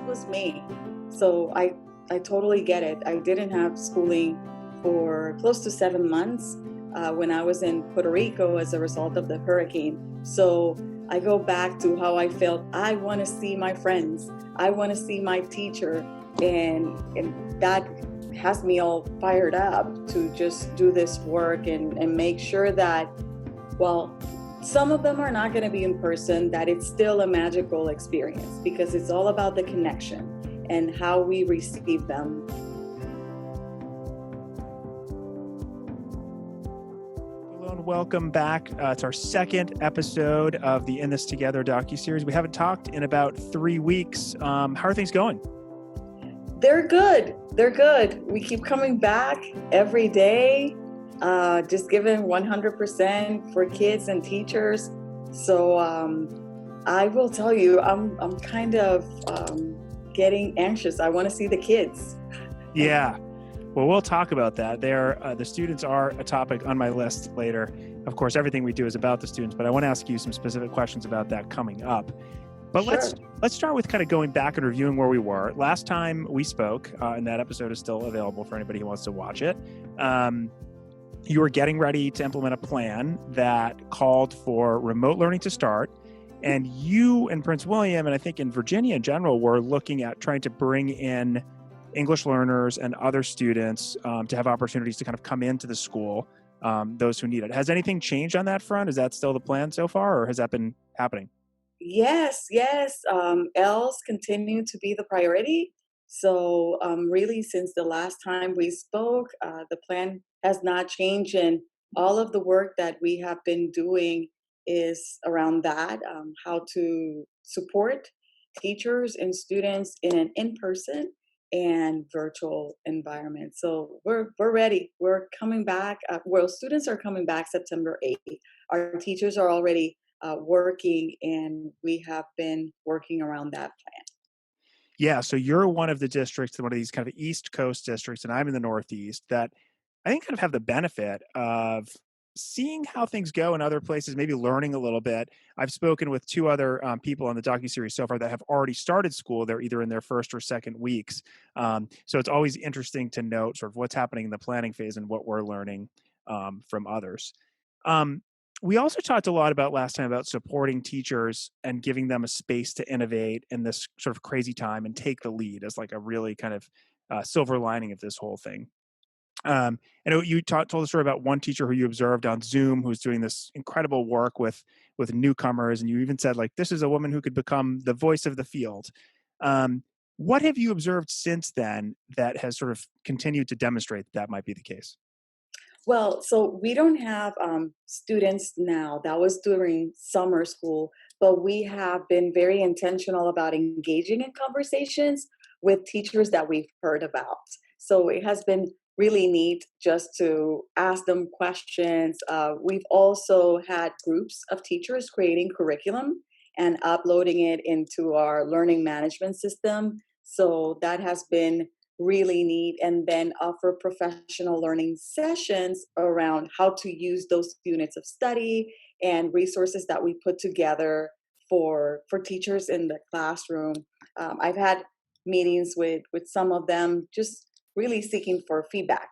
was me. So I totally get it. I didn't have schooling for close to 7 months when I was in Puerto Rico as a result of the hurricane. So I go back to how I felt. I want to see my friends. I want to see my teacher, and that has me all fired up to just do this work and make sure that, well, some of them are not going to be in person, that it's still a magical experience because it's all about the connection and how we receive them. Welcome back. It's our second episode of the In This Together docuseries. We haven't talked in about 3 weeks. How are things going? They're good. They're good. We keep coming back every day, just giving 100% for kids and teachers. So I will tell you, I'm kind of getting anxious. I want to see the kids. Yeah. Well, we'll talk about that. The students are a topic on my list later. Of course, everything we do is about the students, but I want to ask you some specific questions about that coming up. But Sure. let's start with kind of going back and reviewing where we were. Last time we spoke, and that episode is still available for anybody who wants to watch it. You were getting ready to implement a plan that called for remote learning to start. And you and Prince William, and I think in Virginia in general, were looking at trying to bring in English learners and other students to have opportunities to kind of come into the school, those who need it. Has anything changed on that front? Is that still the plan so far, or has that been happening? Yes. ELs continue to be the priority. So really, since the last time we spoke, the plan has not changed, and all of the work that we have been doing is around that, how to support teachers and students in an in-person and virtual environment. So we're ready. We're coming back. Well, students are coming back September 8th. Our teachers are already working, and we have been working around that plan. Yeah, so you're one of the districts, one of these kind of East Coast districts, and I'm in the Northeast, that I think kind of have the benefit of seeing how things go in other places, maybe learning a little bit. I've spoken with two other people on the docuseries so far that have already started school. They're either in their first or second weeks. So it's always interesting to note sort of what's happening in the planning phase and what we're learning from others. Um, we also talked a lot about last time about supporting teachers and giving them a space to innovate in this sort of crazy time and take the lead as like a really kind of silver lining of this whole thing. I know you told a story about one teacher who you observed on Zoom who's doing this incredible work with newcomers, and you even said like this is a woman who could become the voice of the field. What have you observed since then that has sort of continued to demonstrate that might be the case? Well, so we don't have students now. That was during summer school, but we have been very intentional about engaging in conversations with teachers that we've heard about. So it has been really neat just to ask them questions. We've also had groups of teachers creating curriculum and uploading it into our learning management system. So that has been really neat, and then offer professional learning sessions around how to use those units of study and resources that we put together for teachers in the classroom. I've had meetings with some of them, just really seeking for feedback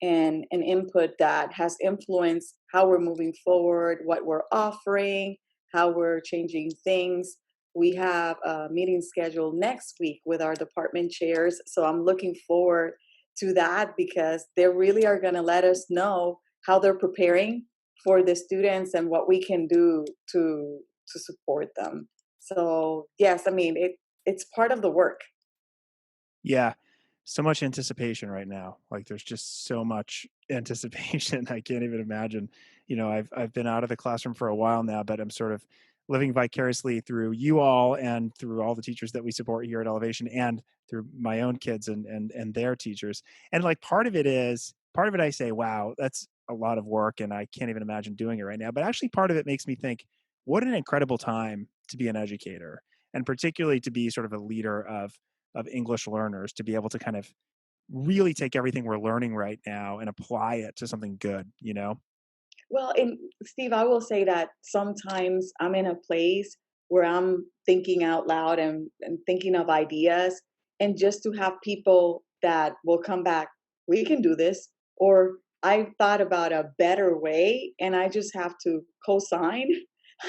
and input that has influenced how we're moving forward, what we're offering, how we're changing things. We have a meeting scheduled next week with our department chairs. So I'm looking forward to that because they really are going to let us know how they're preparing for the students and what we can do to support them. So yes, I mean it's part of the work. Yeah. So much anticipation right now. Like there's just so much anticipation. I can't even imagine. I've been out of the classroom for a while now, but I'm sort of living vicariously through you all and through all the teachers that we support here at Elevation and through my own kids and their teachers. And like part of it I say, wow, that's a lot of work and I can't even imagine doing it right now. But actually part of it makes me think, what an incredible time to be an educator and particularly to be sort of a leader of English learners, to be able to kind of really take everything we're learning right now and apply it to something good, you know? Well, and Steve, I will say that sometimes I'm in a place where I'm thinking out loud and thinking of ideas, and just to have people that will come back, we can do this, or I thought about a better way, and I just have to co-sign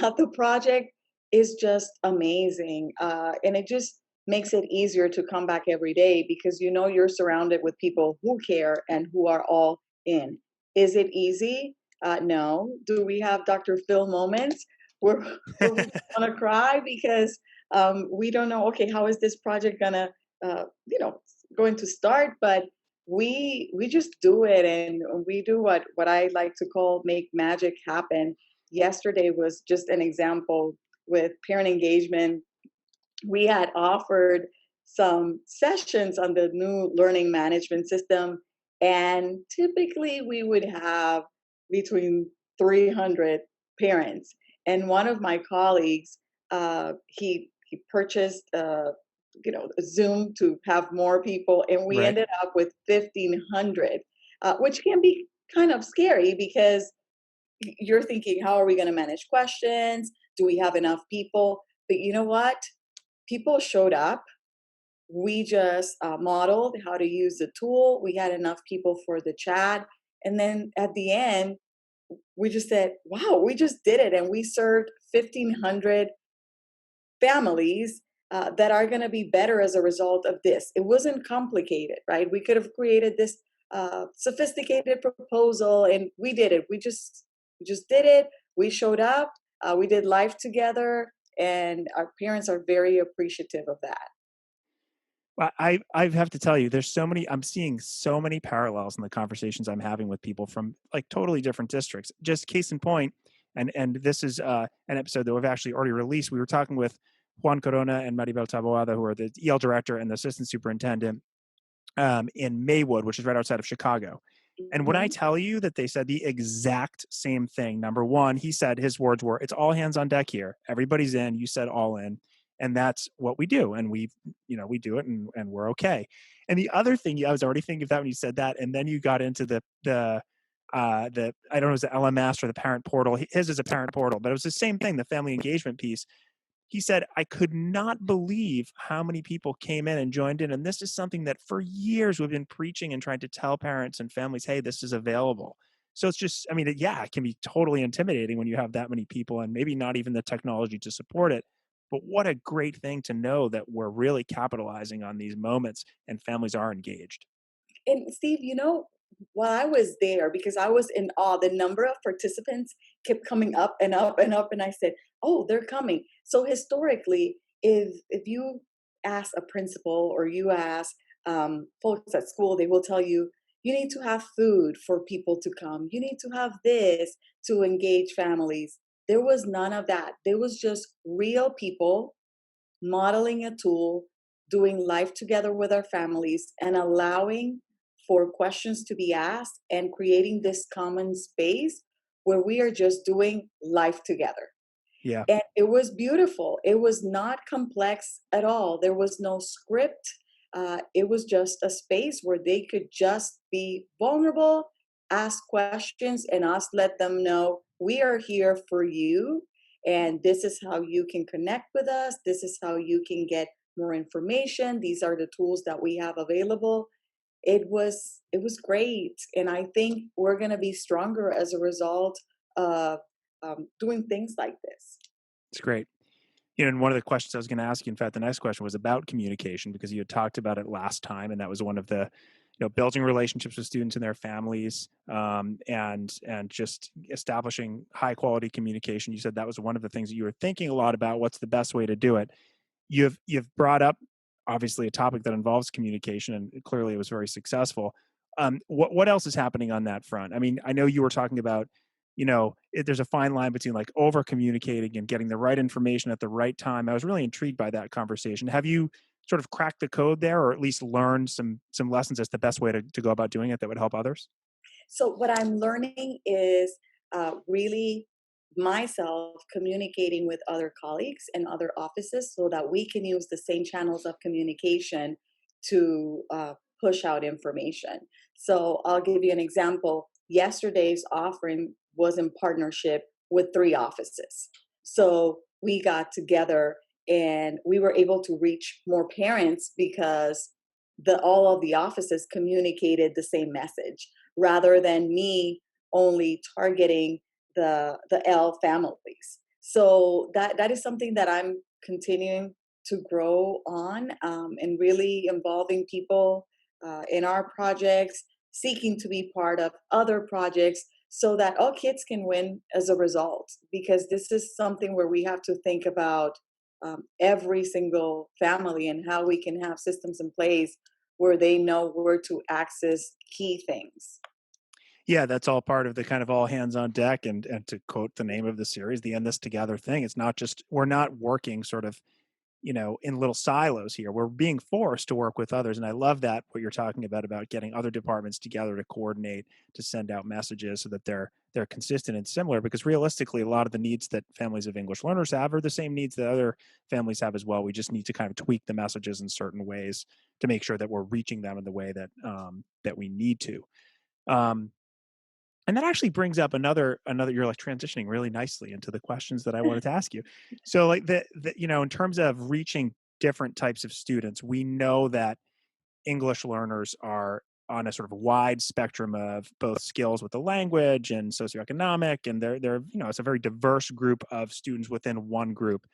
the project is just amazing. And it just makes it easier to come back every day because you know you're surrounded with people who care and who are all in. Is it easy? No. Do we have Dr. Phil moments where, where we want to cry because we don't know, okay, how is this project gonna, you know, going to start? But we just do it, and we do what I like to call make magic happen. Yesterday was just an example with parent engagement. We had offered some sessions on the new learning management system, and typically we would have between 300 parents. And one of my colleagues, he purchased you know, Zoom to have more people, and we Right. ended up with 1,500, which can be kind of scary because you're thinking, how are we going to manage questions? Do we have enough people? But you know what? People showed up. We just modeled how to use the tool. We had enough people for the chat. And then at the end, we just said, wow, we just did it. And we served 1,500 families that are going to be better as a result of this. It wasn't complicated, right? We could have created this sophisticated proposal, and we did it. We just did it. We showed up. We did life together, and our parents are very appreciative of that. Well, I have to tell you, there's so many. I'm seeing so many parallels in the conversations I'm having with people from like totally different districts. Just case in point, and this is an episode that we've actually already released. We were talking with Juan Corona and Maribel Taboada, who are the EL director and the assistant superintendent in Maywood, which is right outside of Chicago. And when I Mhm. tell you that they said the exact same thing, number one, he said his words were, "It's all hands on deck here. Everybody's in." You said all in, and that's what we do, and we do it, and we're okay. And the other thing, I was already thinking of that when you said that, and then you got into the I don't know, it was the LMS or the parent portal. His is a parent portal, but it was the same thing, the family engagement piece. He said, I could not believe how many people came in and joined in. And this is something that for years we've been preaching and trying to tell parents and families, hey, this is available. So it's just, I mean, yeah, it can be totally intimidating when you have that many people and maybe not even the technology to support it. But what a great thing to know that we're really capitalizing on these moments and families are engaged. And Steve, you know, while I was there, because I was in awe, the number of participants kept coming up and up and up, and I said, "Oh, they're coming." So historically, if you ask a principal or you ask folks at school, they will tell you you need to have food for people to come. You need to have this to engage families. There was none of that. There was just real people modeling a tool, doing life together with our families, and allowing for questions to be asked and creating this common space where we are just doing life together. Yeah. And it was beautiful. It was not complex at all. There was no script. It was just a space where they could just be vulnerable, ask questions, and us let them know we are here for you. And this is how you can connect with us. This is how you can get more information. These are the tools that we have available. It was great, and I think we're going to be stronger as a result of doing things like this. It's great. And one of the questions I was going to ask you, in fact, the next question was about communication because you had talked about it last time, and that was one of the, building relationships with students and their families, and just establishing high quality communication. You said that was one of the things that you were thinking a lot about. What's the best way to do it? You've brought up obviously a topic that involves communication, and clearly it was very successful. What else is happening on that front? I mean, I know you were talking about, there's a fine line between like over communicating and getting the right information at the right time. I was really intrigued by that conversation. Have you sort of cracked the code there, or at least learned some lessons as the best way to go about doing it that would help others? So what I'm learning is really myself communicating with other colleagues and other offices so that we can use the same channels of communication to push out information. So I'll give you an example. Yesterday's offering was in partnership with three offices. So we got together and we were able to reach more parents because all of the offices communicated the same message rather than me only targeting the L families. So that is something that I'm continuing to grow on, and really involving people in our projects, seeking to be part of other projects so that all kids can win as a result. Because this is something where we have to think about every single family and how we can have systems in place where they know where to access key things. Yeah, that's all part of the kind of all hands on deck, and to quote the name of the series, the "end this together" thing. It's not just we're not working sort of, in little silos here. We're being forced to work with others. And I love that what you're talking about getting other departments together to coordinate, to send out messages so that they're consistent and similar. Because realistically, a lot of the needs that families of English learners have are the same needs that other families have as well. We just need to kind of tweak the messages in certain ways to make sure that we're reaching them in the way that we need to. Um, and that actually brings up another you're like transitioning really nicely into the questions that I wanted to ask you. So like in terms of reaching different types of students, we know that English learners are on a sort of wide spectrum of both skills with the language and socioeconomic, and it's a very diverse group of students within one group.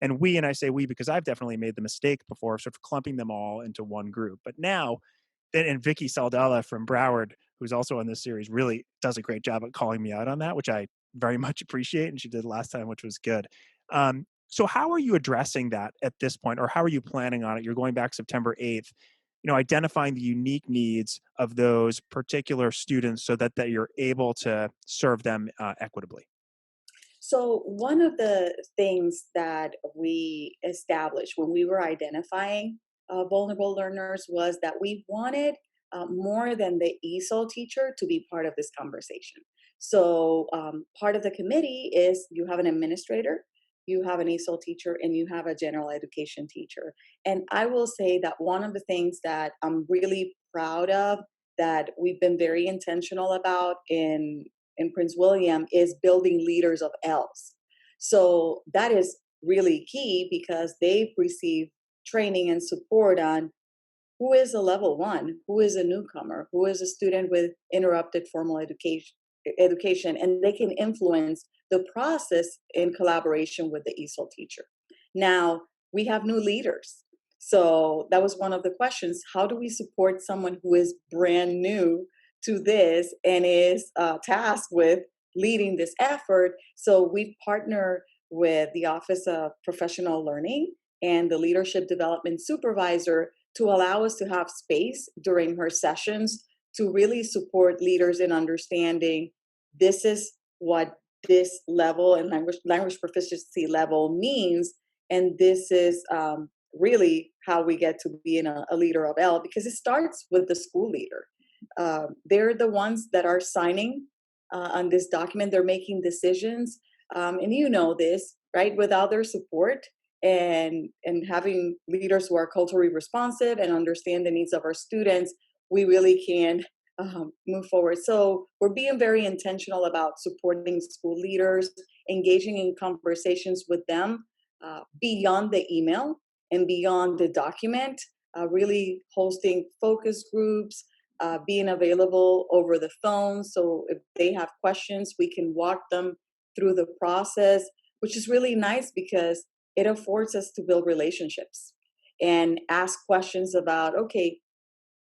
And I say we because I've definitely made the mistake before of sort of clumping them all into one group. But now, and Vicky Saldella from Broward, who's also on this series, really does a great job at calling me out on that, which I very much appreciate, and she did last time, which was good. So how are you addressing that at this point, or how are you planning on it? You're going back September 8th, identifying the unique needs of those particular students so that you're able to serve them equitably. So, one of the things that we established when we were identifying vulnerable learners was that we wanted more than the ESOL teacher to be part of this conversation. So, part of the committee is you have an administrator, you have an ESOL teacher, and you have a general education teacher. And I will say that one of the things that I'm really proud of that we've been very intentional about in Prince William is building leaders of L's. So that is really key because they've received training and support on who is a level one, who is a newcomer, who is a student with interrupted formal education, and they can influence the process in collaboration with the ESOL teacher. Now, we have new leaders. So that was one of the questions. How do we support someone who is brand new to this and is tasked with leading this effort? So we've partnered with the Office of Professional Learning and the Leadership Development Supervisor to allow us to have space during her sessions to really support leaders in understanding this is what this level and language proficiency level means, and this is really how we get to being a leader of L, because it starts with the school leader. They're the ones that are signing on this document. They're making decisions, and you know this, right? Without their support and having leaders who are culturally responsive and understand the needs of our students, we really can move forward. So we're being very intentional about supporting school leaders, engaging in conversations with them beyond the email and beyond the document, really hosting focus groups, being available over the phone. So if they have questions, we can walk them through the process, which is really nice because it affords us to build relationships and ask questions about, okay,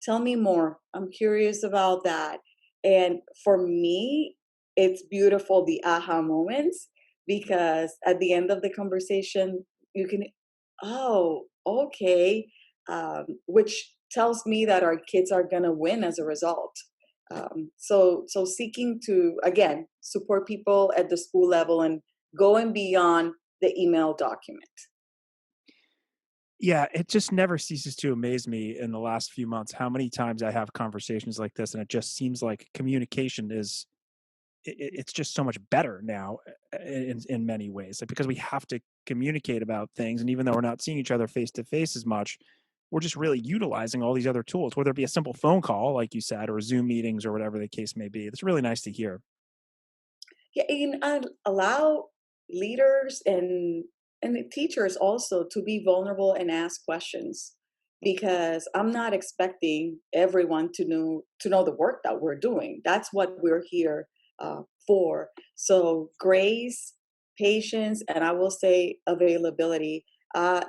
tell me more. I'm curious about that. And for me, it's beautiful, the aha moments, because at the end of the conversation, you can, oh, okay, which tells me that our kids are going to win as a result. So seeking to, again, support people at the school level and going beyond the email document. Yeah, it just never ceases to amaze me in the last few months how many times I have conversations like this, and it just seems like communication is it's just so much better now in many ways, like, because we have to communicate about things, and even though we're not seeing each other face to face as much, we're just really utilizing all these other tools, whether it be a simple phone call, like you said, or Zoom meetings or whatever the case may be. It's really nice to hear. Yeah, and allow leaders and and the teachers also to be vulnerable and ask questions, because I'm not expecting everyone to know the work that we're doing. That's what we're here for. So grace, patience, and I will say availability.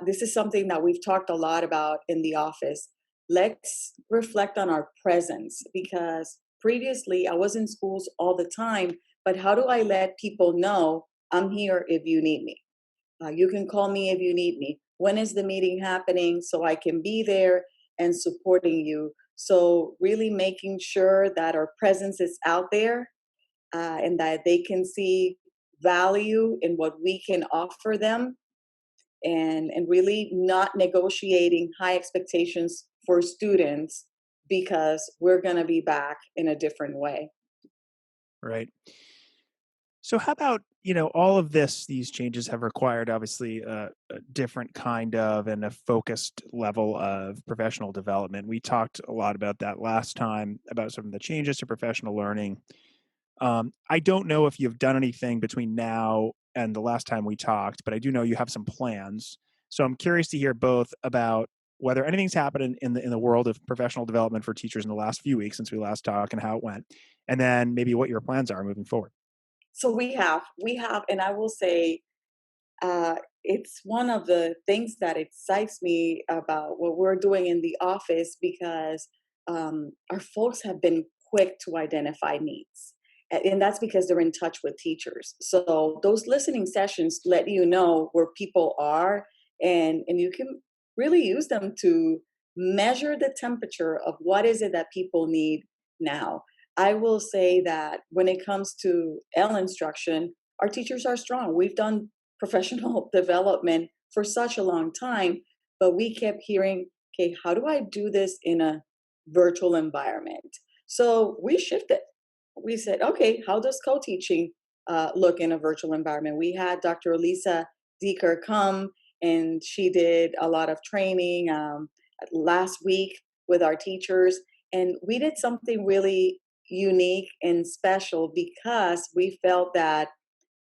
This is something that we've talked a lot about in the office. Let's reflect on our presence, because previously I was in schools all the time, but how do I let people know I'm here if you need me? You can call me if you need me. When is the meeting happening so I can be there and supporting you? So, really making sure that our presence is out there, and that they can see value in what we can offer them, and really not negotiating high expectations for students because we're going to be back in a different way. Right. So how about, all of these changes have required obviously a different kind of and a focused level of professional development. We talked a lot about that last time about some of the changes to professional learning. I don't know if you've done anything between now and the last time we talked, but I do know you have some plans. So I'm curious to hear both about whether anything's happened in the world of professional development for teachers in the last few weeks since we last talked and how it went, and then maybe what your plans are moving forward. So we have, and I will say, it's one of the things that excites me about what we're doing in the office, because our folks have been quick to identify needs. And that's because they're in touch with teachers. So those listening sessions let you know where people are, and you can really use them to measure the temperature of what is it that people need now. I will say that when it comes to L instruction, our teachers are strong. We've done professional development for such a long time, but we kept hearing, okay, how do I do this in a virtual environment? So we shifted. We said, okay, how does co-teaching look in a virtual environment? We had Dr. Elisa Deeker come, and she did a lot of training last week with our teachers. And we did something really unique and special, because we felt that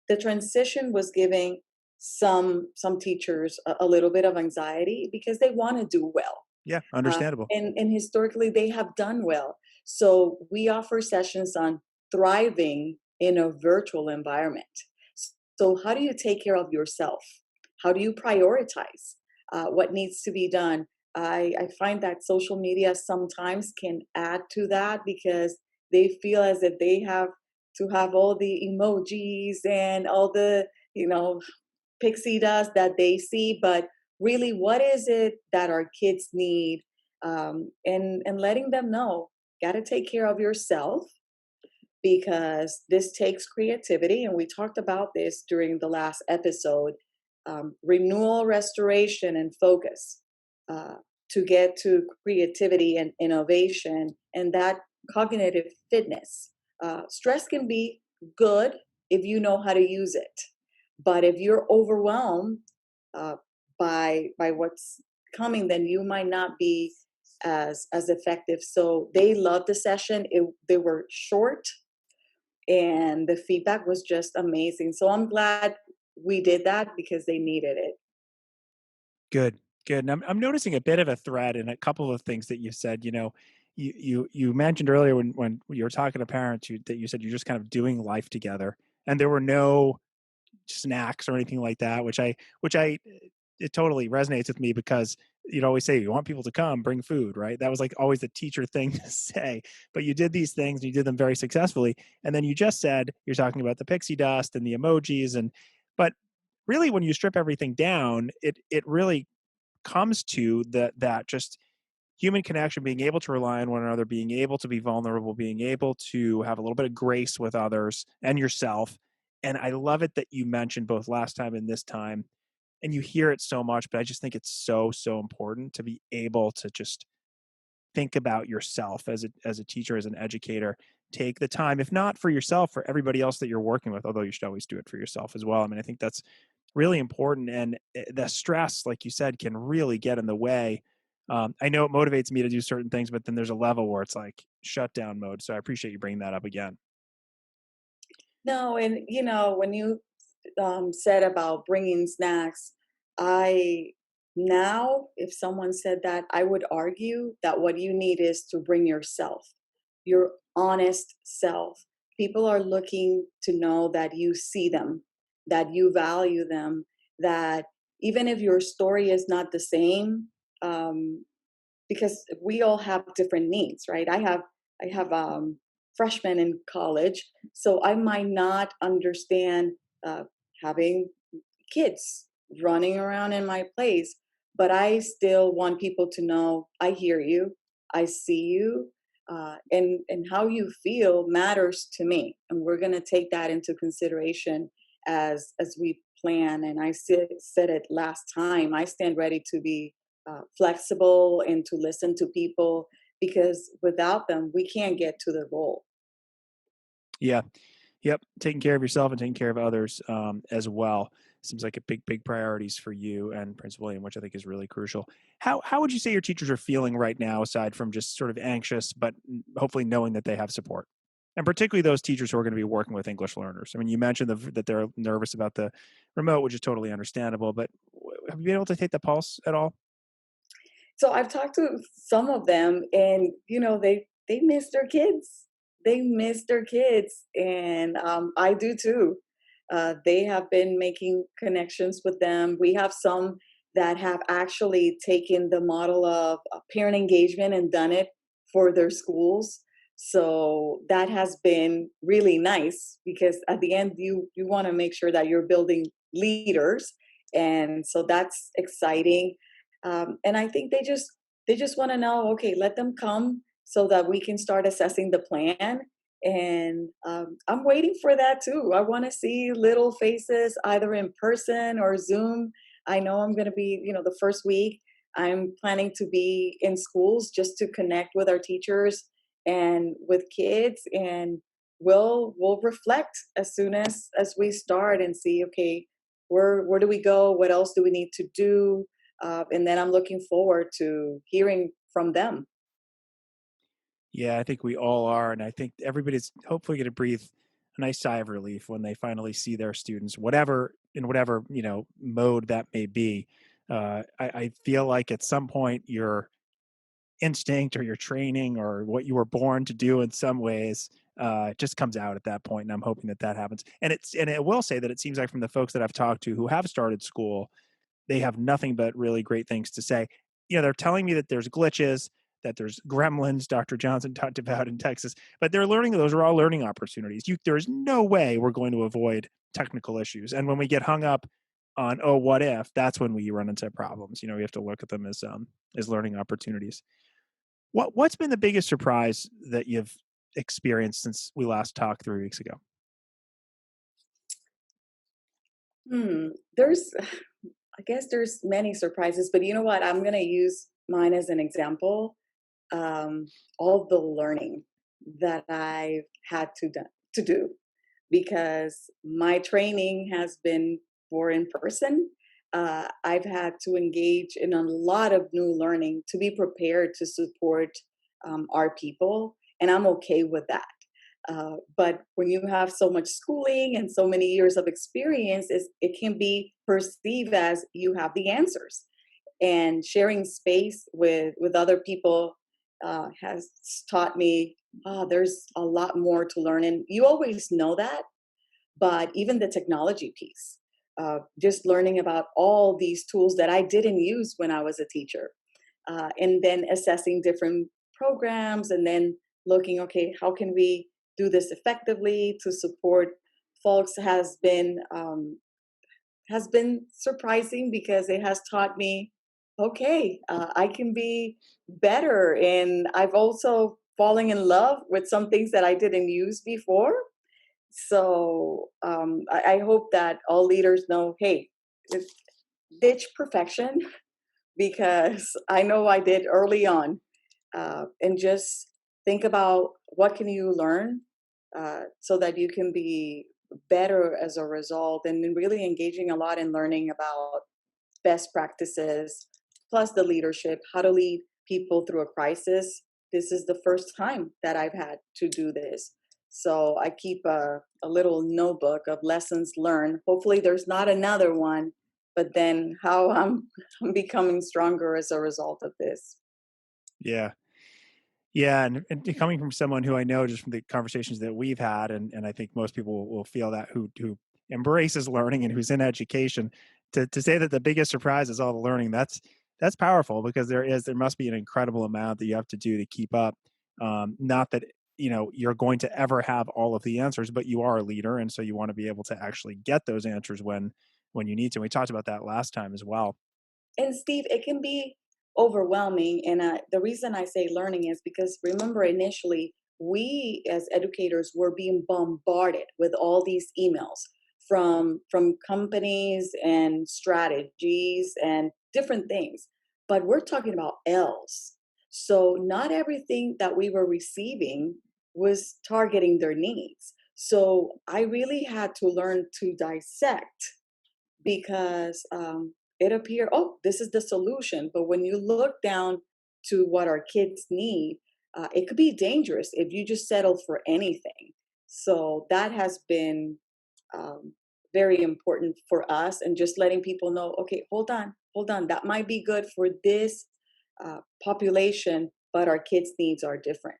the transition was giving some teachers a little bit of anxiety, because they want to do well, Yeah, understandable. and historically they have done well. So we offer sessions on thriving in a virtual environment. So how do you take care of yourself? How do you prioritize what needs to be done? I find that social media sometimes can add to that, because they feel as if they have to have all the emojis and all the, you know, pixie dust that they see, but really, what is it that our kids need? And letting them know, got to take care of yourself, because this takes creativity, and we talked about this during the last episode. Renewal, restoration, and focus to get to creativity and innovation, and that cognitive fitness. Stress can be good if you know how to use it, but if you're overwhelmed uh, by what's coming, then you might not be as effective. So they loved the session. They were short, and the feedback was just amazing. So I'm glad we did that, because they needed it. Good, good. And I'm noticing a bit of a thread in a couple of things that you said. You mentioned earlier when you were talking to parents that you said you're just kind of doing life together, and there were no snacks or anything like that, which I it totally resonates with me because you'd always say you want people to come, bring food, right? That was like always the teacher thing to say. But you did these things, and you did them very successfully. And then you just said you're talking about the pixie dust and the emojis, but really when you strip everything down, it really comes to that just human connection, being able to rely on one another, being able to be vulnerable, being able to have a little bit of grace with others and yourself. And I love it that you mentioned both last time and this time, and you hear it so much, but I just think it's so, so important to be able to just think about yourself as a teacher, as an educator. Take the time, if not for yourself, for everybody else that you're working with, although you should always do it for yourself as well. I mean, I think that's really important. And the stress, like you said, can really get in the way. I know it motivates me to do certain things, but then there's a level where it's like shutdown mode. So I appreciate you bringing that up again. No, and when you said about bringing snacks, I now, if someone said that, I would argue that what you need is to bring yourself, your honest self. People are looking to know that you see them, that you value them, that even if your story is not the same, um, because we all have different needs, right? I have freshmen in college, so I might not understand uh, having kids running around in my place, but I still want people to know I hear you, I see you, and how you feel matters to me, and we're going to take that into consideration as we plan. And said it last time. I stand ready to be flexible and to listen to people, because without them, we can't get to the role. Yeah. Yep. Taking care of yourself and taking care of others as well seems like a big priorities for you and Prince William, which I think is really crucial. How would you say your teachers are feeling right now, aside from just sort of anxious, but hopefully knowing that they have support, and particularly those teachers who are going to be working with English learners? I mean, you mentioned that they're nervous about the remote, which is totally understandable. But have you been able to take the pulse at all? So I've talked to some of them, and they miss their kids. They miss their kids, and I do too. They have been making connections with them. We have some that have actually taken the model of parent engagement and done it for their schools. So that has been really nice, because at the end, you want to make sure that you're building leaders, and so that's exciting. And I think they just want to know, okay, let them come so that we can start assessing the plan. And I'm waiting for that too. I want to see little faces either in person or Zoom. I know I'm going to be, the first week I'm planning to be in schools just to connect with our teachers and with kids, and we'll reflect as soon as we start and see, okay, where do we go, what else do we need to do, and then I'm looking forward to hearing from them. Yeah, I think we all are, and I think everybody's hopefully going to breathe a nice sigh of relief when they finally see their students, whatever in whatever mode that may be. I feel like at some point your instinct or your training or what you were born to do in some ways just comes out at that point, and I'm hoping that that happens. And it will say that it seems like from the folks that I've talked to who have started school, they have nothing but really great things to say. They're telling me that there's glitches, that there's gremlins Dr. Johnson talked about in Texas, but they're learning those are all learning opportunities. There's no way we're going to avoid technical issues. And when we get hung up on, oh, what if, that's when we run into problems. We have to look at them as learning opportunities. What's been the biggest surprise that you've experienced since we last talked 3 weeks ago? Hmm. There's, I guess there's many surprises, but you know what? I'm going to use mine as an example. All the learning that I've had to do, because my training has been for in person. I've had to engage in a lot of new learning to be prepared to support our people, and I'm okay with that. But when you have so much schooling and so many years of experience, it can be perceived as you have the answers. And sharing space with other people has taught me, there's a lot more to learn. And you always know that, but even the technology piece, just learning about all these tools that I didn't use when I was a teacher, and then assessing different programs, and then looking, okay, how can we do this effectively to support folks, has been surprising, because it has taught me, okay, I can be better. And I've also fallen in love with some things that I didn't use before. So I hope that all leaders know, hey, just ditch perfection, because I know I did early on, and just think about what can you learn, so that you can be better as a result, and then really engaging a lot in learning about best practices, plus the leadership, how to lead people through a crisis. This is the first time that I've had to do this. So I keep a little notebook of lessons learned. Hopefully, there's not another one, but then how I'm becoming stronger as a result of this. Yeah. Yeah, and coming from someone who I know just from the conversations that we've had, and I think most people will feel that who embraces learning and who's in education, to say that the biggest surprise is all the learning, that's powerful because there must be an incredible amount that you have to do to keep up. Not that you're going to ever have all of the answers, but you are a leader, and so you want to be able to actually get those answers when you need to. We talked about that last time as well. And Steve, it can be overwhelming. And the reason I say learning is because remember, initially, we as educators were being bombarded with all these emails from companies and strategies and different things. But we're talking about L's. So not everything that we were receiving was targeting their needs. So I really had to learn to dissect because it appeared, oh, this is the solution. But when you look down to what our kids need, it could be dangerous if you just settle for anything. So that has been um, very important for us, and just letting people know, okay, hold on, that might be good for this population, but our kids' needs are different.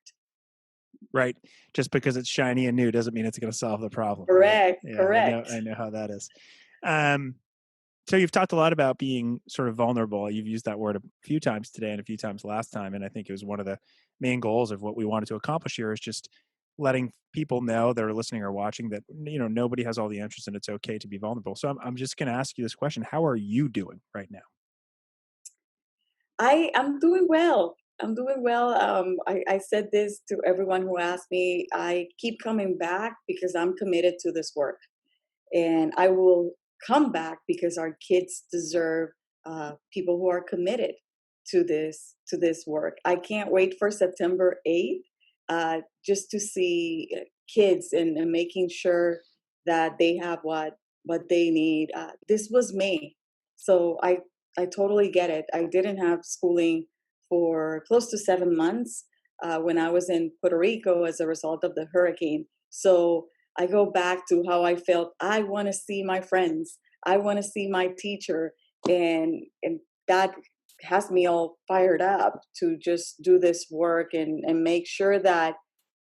Right. Just because it's shiny and new doesn't mean it's going to solve the problem, right? Correct, Yeah, correct. I know how that is. Um, so you've talked a lot about being sort of vulnerable. You've used that word a few times today and a few times last time, and I think it was one of the main goals of what we wanted to accomplish here is just letting people know that are listening or watching that nobody has all the answers and it's okay to be vulnerable. So I'm just going to ask you this question: how are you doing right now? I'm doing well. I'm doing well. I said this to everyone who asked me. I keep coming back because I'm committed to this work, and I will come back because our kids deserve people who are committed to this work. I can't wait for September 8th, just to see kids and making sure that they have what they need. This was me, so I totally get it. I didn't have schooling for close to 7 months when I was in Puerto Rico as a result of the hurricane. So I go back to how I felt. I want to see my friends. I want to see my teacher, and that has me all fired up to just do this work and make sure that,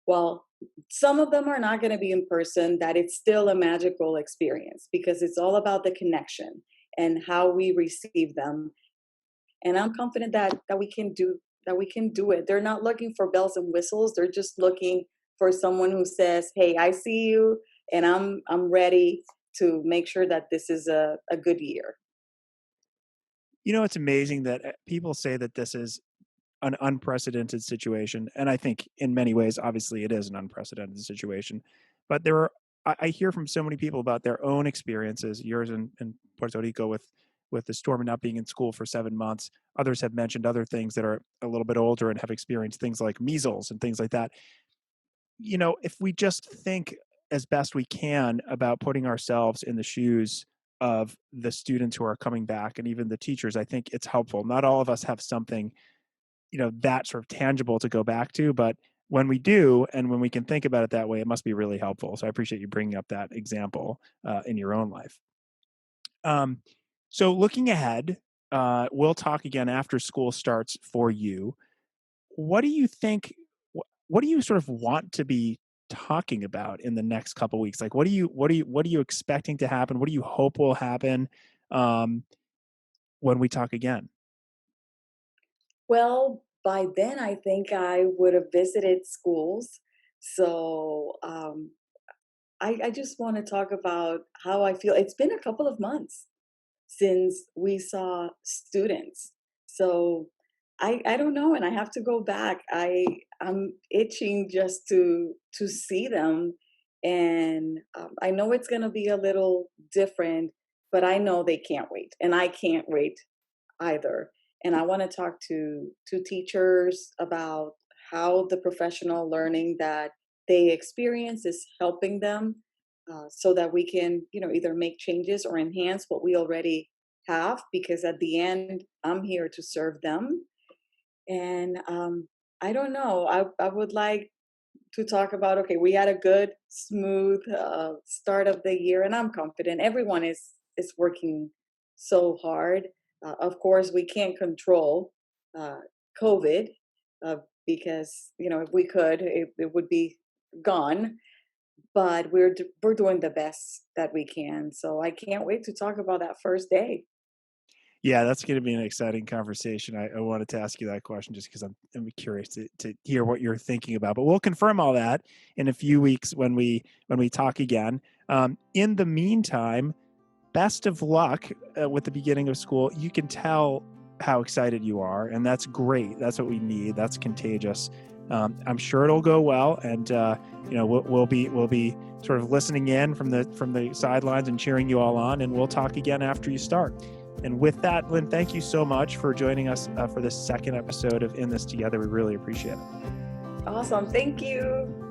well, some of them are not going to be in person, that it's still a magical experience because it's all about the connection and how we receive them. And I'm confident that we can do it. They're not looking for bells and whistles. They're just looking for someone who says, "Hey, I see you, and I'm ready to make sure that this is a good year." It's amazing that people say that this is an unprecedented situation, and I think in many ways, obviously, it is an unprecedented situation. But I hear from so many people about their own experiences. Yours in Puerto Rico with the storm and not being in school for 7 months. Others have mentioned other things that are a little bit older and have experienced things like measles and things like that. If we just think as best we can about putting ourselves in the shoes of the students who are coming back and even the teachers, I think it's helpful. Not all of us have something that sort of tangible to go back to, but when we do and when we can think about it that way, it must be really helpful. So I appreciate you bringing up that example in your own life. um, so looking ahead, we'll talk again after school starts for you. What do you think, what do you sort of want to be talking about in the next couple weeks? Like what are you expecting to happen? What do you hope will happen um, when we talk again? Well, by then I think I would have visited schools. So I just want to talk about how I feel. It's been a couple of months since we saw students. So I don't know, and I have to go back. I'm itching just to see them, and I know it's going to be a little different, but I know they can't wait, and I can't wait either. And I want to talk to teachers about how the professional learning that they experience is helping them, so that we can, either make changes or enhance what we already have. Because at the end, I'm here to serve them. And I don't know. I would like to talk about, okay, we had a good, smooth start of the year, and I'm confident everyone is working so hard. Of course, we can't control uh, COVID because if we could, it would be gone. But we're doing the best that we can. So I can't wait to talk about that first day. Yeah, that's going to be an exciting conversation. I wanted to ask you that question just because I'm curious to hear what you're thinking about. But we'll confirm all that in a few weeks when we talk again. In the meantime, best of luck with the beginning of school. You can tell how excited you are, and that's great. That's what we need. That's contagious. I'm sure it'll go well, and we'll be sort of listening in from the sidelines and cheering you all on. And we'll talk again after you start. And with that, Lynn, thank you so much for joining us for this second episode of In This Together. We really appreciate it. Awesome. Thank you.